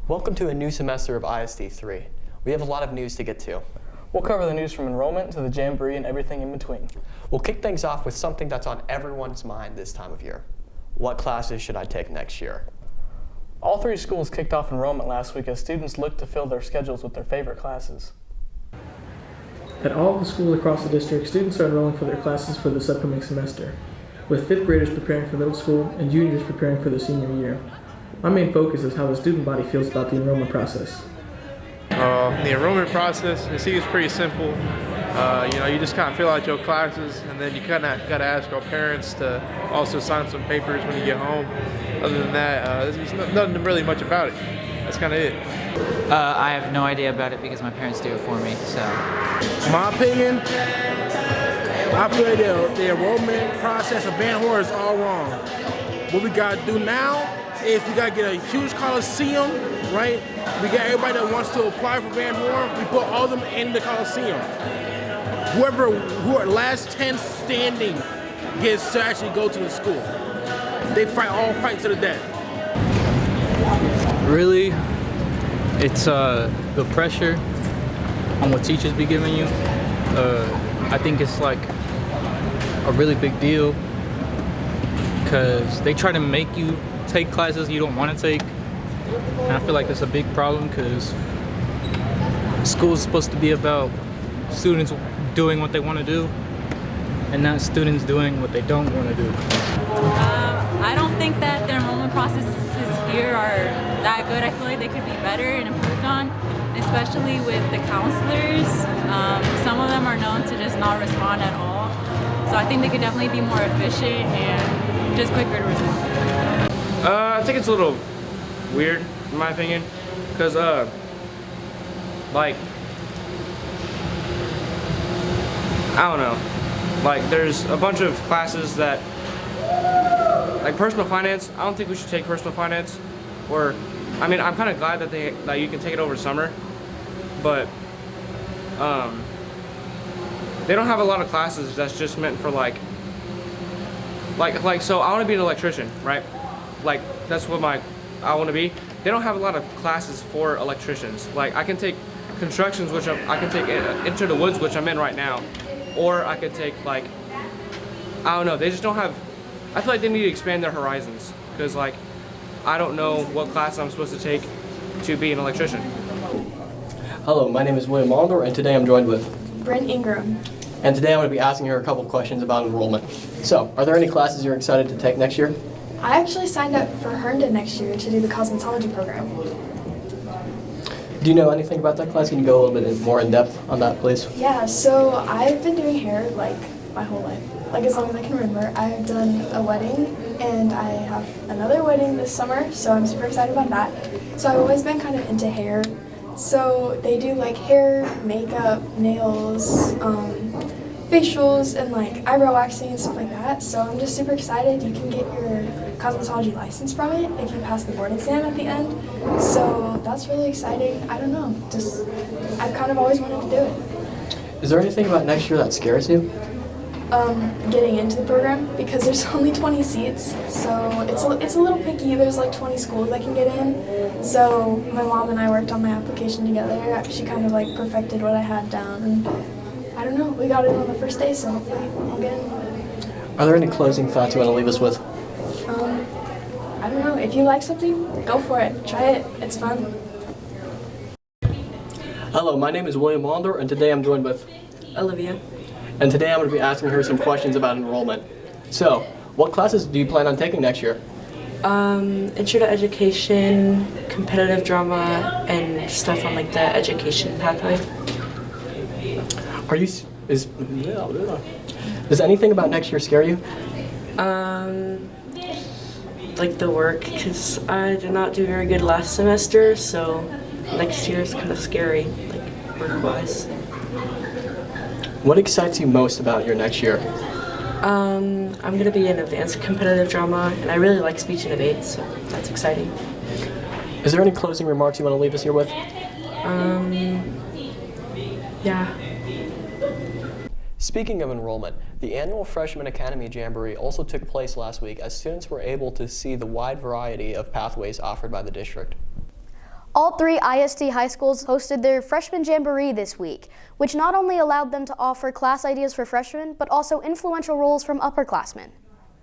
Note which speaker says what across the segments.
Speaker 1: Welcome to a new semester of ISD 3. We have a lot of news to get to.
Speaker 2: We'll cover the news from enrollment to the jamboree and everything in between.
Speaker 1: We'll kick things off with something that's on everyone's mind this time of year. What classes should I take next year?
Speaker 2: All three schools kicked off enrollment last week as students looked to fill their schedules with their favorite classes.
Speaker 3: At all of the schools across the district, students are enrolling for their classes for this upcoming semester, with 5th graders preparing for middle school and juniors preparing for their senior year. My main focus is how the student body feels about the enrollment process.
Speaker 4: The enrollment process, it seems pretty simple. You just kind of fill out your classes, and then you kind of got to ask our parents to also sign some papers when you get home. Other than that, there's nothing really much about it. That's kind of it.
Speaker 5: I have no idea about it because my parents do it for me, so.
Speaker 6: My opinion, I feel like the enrollment process of Van Horn is all wrong. What we got to do now is we got to get a huge coliseum, right? We got everybody that wants to apply for Van Horn, we put all of them in the coliseum. Who are last 10 standing gets to actually go to the school. They fight to the death.
Speaker 7: Really, it's the pressure on what teachers be giving you. I think it's like a really big deal because they try to make you take classes you don't want to take, and I feel like that's a big problem because school is supposed to be about students doing what they want to do and not students doing what they don't want to do.
Speaker 8: I don't think that the enrollment processes here are that good. I feel like they could be better and improved on, especially with the counselors. Some of them are known to just not respond at all. So I think they could definitely be more efficient and just quicker to respond.
Speaker 9: I think it's a little weird, in my opinion, because I don't know. Like, there's a bunch of classes that, like personal finance, I don't think we should take personal finance. Or, I mean, I'm kind of glad that you can take it over summer, but they don't have a lot of classes that's just meant for like so I want to be an electrician, right? Like, that's what I want to be. They don't have a lot of classes for electricians. Like, I can take constructions, which I can take Enter the Woods, which I'm in right now. Or I could take, like, I don't know, they just don't have, I feel like they need to expand their horizons. Because, like, I don't know what class I'm supposed to take to be an electrician.
Speaker 1: Hello, my name is William Mondor, and today I'm joined with
Speaker 10: Brent Ingram.
Speaker 1: And today I'm going to be asking her a couple questions about enrollment. So, are there any classes you're excited to take next year?
Speaker 10: I actually signed up for Herndon next year to do the cosmetology program.
Speaker 1: Do you know anything about that class? Can you go a little bit more in depth on that, please?
Speaker 10: Yeah, so I've been doing hair like my whole life, like as long as I can remember. I've done a wedding and I have another wedding this summer, so I'm super excited about that. So I've always been kind of into hair. So they do like hair, makeup, nails, facials, and like eyebrow waxing and stuff like that. So I'm just super excited. You can get your cosmetology license from it if you pass the board exam at the end. So that's really exciting. I don't know, just I've kind of always wanted to do it.
Speaker 1: Is there anything about next year that scares you?
Speaker 10: Getting into the program, because there's only 20 seats, so it's a little picky. There's like 20 schools I can get in. So my mom and I worked on my application together. She kind of like perfected what I had down, and I don't know, we got it on the first day, so hopefully I'll get in.
Speaker 1: Are there any closing thoughts you want to leave us with?
Speaker 10: I don't know, if you like something, go for it. Try it, it's fun.
Speaker 1: Hello, my name is William Mondor, and today I'm joined with
Speaker 11: Olivia.
Speaker 1: And today I'm going to be asking her some questions about enrollment. So, what classes do you plan on taking next year?
Speaker 11: Intro to education, competitive drama, and stuff on like the education pathway.
Speaker 1: Does anything about next year scare you?
Speaker 11: Like the work, because I did not do very good last semester, so next year is kind of scary, like work-wise.
Speaker 1: What excites you most about your next year?
Speaker 11: I'm going to be in advanced competitive drama, and I really like speech and debate, so that's exciting.
Speaker 1: Is there any closing remarks you want to leave us here with?
Speaker 11: Yeah.
Speaker 1: Speaking of enrollment, the annual Freshman Academy Jamboree also took place last week as students were able to see the wide variety of pathways offered by the district.
Speaker 12: All 3 ISD high schools hosted their freshman jamboree this week, which not only allowed them to offer class ideas for freshmen, but also influential roles from upperclassmen.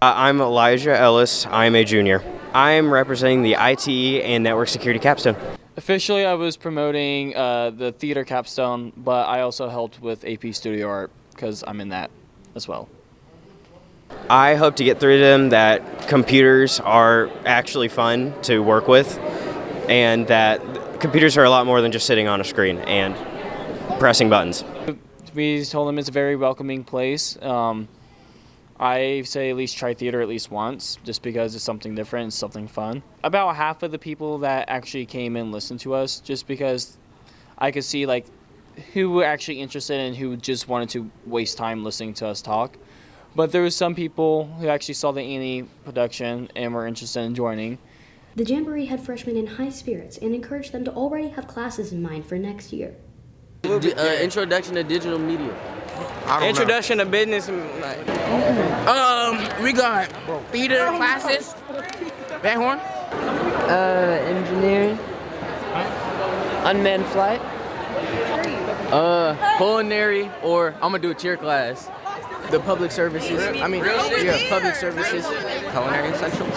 Speaker 13: I'm Elijah Ellis. I'm a junior. I'm representing the ITE and Network Security Capstone.
Speaker 14: Officially, I was promoting the theater capstone, but I also helped with AP Studio Art because I'm in that as well.
Speaker 13: I hope to get through to them that computers are actually fun to work with, and that computers are a lot more than just sitting on a screen and pressing buttons.
Speaker 14: We told them it's a very welcoming place. I say at least try theater at least once, just because it's something different, it's something fun. About half of the people that actually came and listened to us, just because I could see like who were actually interested and who just wanted to waste time listening to us talk. But there was some people who actually saw the Annie production and were interested in joining.
Speaker 15: The Jamboree had freshmen in high spirits and encouraged them to already have classes in mind for next year.
Speaker 16: Introduction to digital media.
Speaker 6: Introduction to business. We got theater classes. Van Horn.
Speaker 17: Engineering. Unmanned flight. Culinary, or I'm gonna do a cheer class. The public services. Public services. Culinary essentials.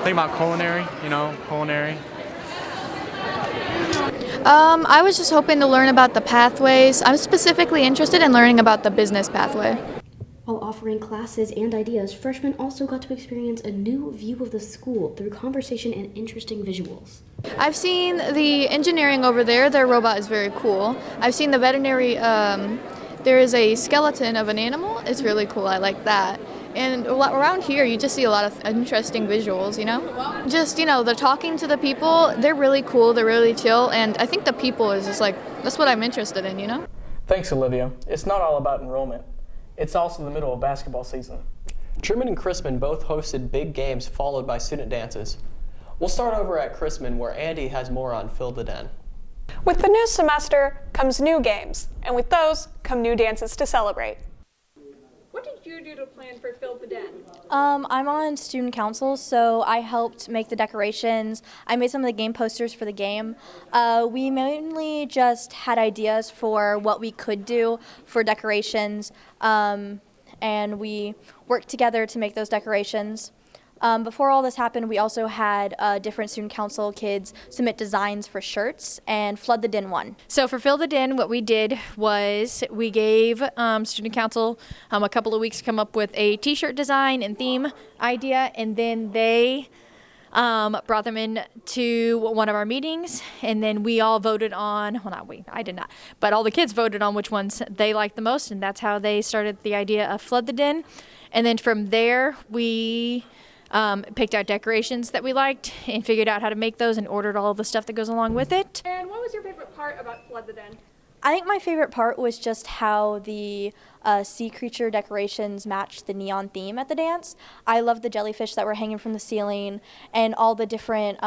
Speaker 18: Think about culinary, culinary.
Speaker 19: I was just hoping to learn about the pathways. I'm specifically interested in learning about the business pathway.
Speaker 15: While offering classes and ideas, freshmen also got to experience a new view of the school through conversation and interesting visuals.
Speaker 19: I've seen the engineering over there. Their robot is very cool. I've seen the veterinary. There is a skeleton of an animal. It's really cool. I like that. And around here, you just see a lot of interesting visuals, Just, the talking to the people, they're really cool, they're really chill, and I think the people is just that's what I'm interested in,
Speaker 2: Thanks, Olivia. It's not all about enrollment. It's also the middle of basketball season.
Speaker 1: Truman and Chrisman both hosted big games followed by student dances. We'll start over at Chrisman, where Andy has more on Fill the Den.
Speaker 20: With the new semester comes new games, and with those come new dances to celebrate. What did you do to plan for Fill the Den?
Speaker 21: I'm on student council, so I helped make the decorations. I made some of the game posters for the game. We mainly just had ideas for what we could do for decorations, and we worked together to make those decorations. Before all this happened, we also had different student council kids submit designs for shirts, and Flood the Den won.
Speaker 19: So for Fill the Den, what we did was we gave student council a couple of weeks to come up with a t-shirt design and theme idea, and then they brought them in to one of our meetings, and then we all voted on, I did not, but all the kids voted on which ones they liked the most, and that's how they started the idea of Flood the Den. And then from there, we picked out decorations that we liked and figured out how to make those and ordered all of the stuff that goes along with it.
Speaker 20: And what was your favorite part about Flood the Den?
Speaker 21: I think my favorite part was just how the sea creature decorations matched the neon theme at the dance. I loved the jellyfish that were hanging from the ceiling and all the different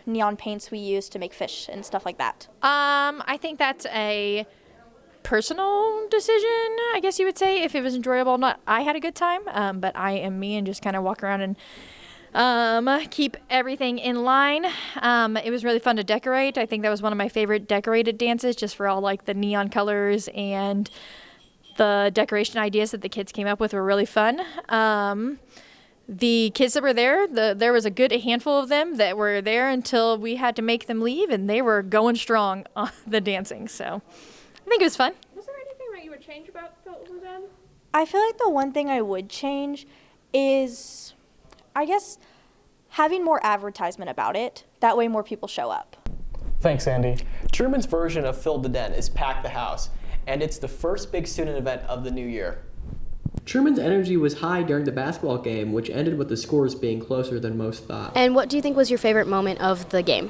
Speaker 21: neon paints we used to make fish and stuff like that.
Speaker 19: I think that's a personal decision, I guess you would say, if it was enjoyable or not. I had a good time, but I am me and just kind of walk around and keep everything in line. It was really fun to decorate. I think that was one of my favorite decorated dances, just for all the neon colors, and the decoration ideas that the kids came up with were really fun. The kids that were there, there was a good handful of them that were there until we had to make them leave, and they were going strong on the dancing, so I think it was fun.
Speaker 20: Was there anything that you would change about Fill the Den?
Speaker 21: I feel like the one thing I would change is, I guess, having more advertisement about it. That way more people show up.
Speaker 2: Thanks, Andy.
Speaker 1: Truman's version of Fill the Den is Pack the House, and it's the first big student event of the new year.
Speaker 22: Truman's energy was high during the basketball game, which ended with the scores being closer than most thought.
Speaker 12: And what do you think was your favorite moment of the game?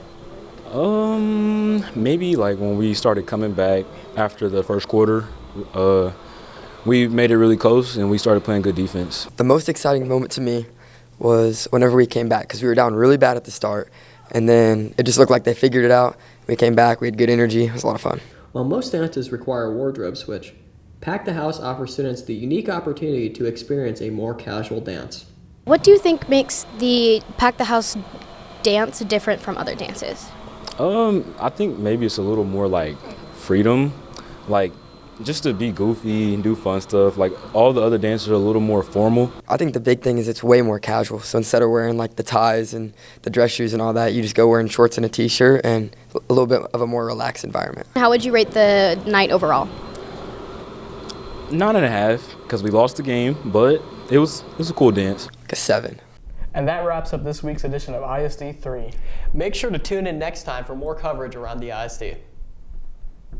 Speaker 23: Maybe when we started coming back after the first quarter, we made it really close and we started playing good defense.
Speaker 24: The most exciting moment to me was whenever we came back, because we were down really bad at the start, and then it just looked like they figured it out. We came back, we had good energy, it was a lot of fun.
Speaker 22: While most dances require a wardrobe switch, Pack the House offers students the unique opportunity to experience a more casual dance.
Speaker 12: What do you think makes the Pack the House
Speaker 15: dance different from other dances?
Speaker 23: I think maybe it's a little more like freedom, like just to be goofy and do fun stuff. Like all the other dances are a little more formal.
Speaker 24: I think the big thing is it's way more casual. So instead of wearing like the ties and the dress shoes and all that, you just go wearing shorts and a t-shirt and a little bit of a more relaxed environment.
Speaker 15: How would you rate the night overall?
Speaker 23: 9.5 because we lost the game, but it was a cool dance.
Speaker 24: Like a 7.
Speaker 2: And that wraps up this week's edition of ISD 3.
Speaker 1: Make sure to tune in next time for more coverage around the ISD.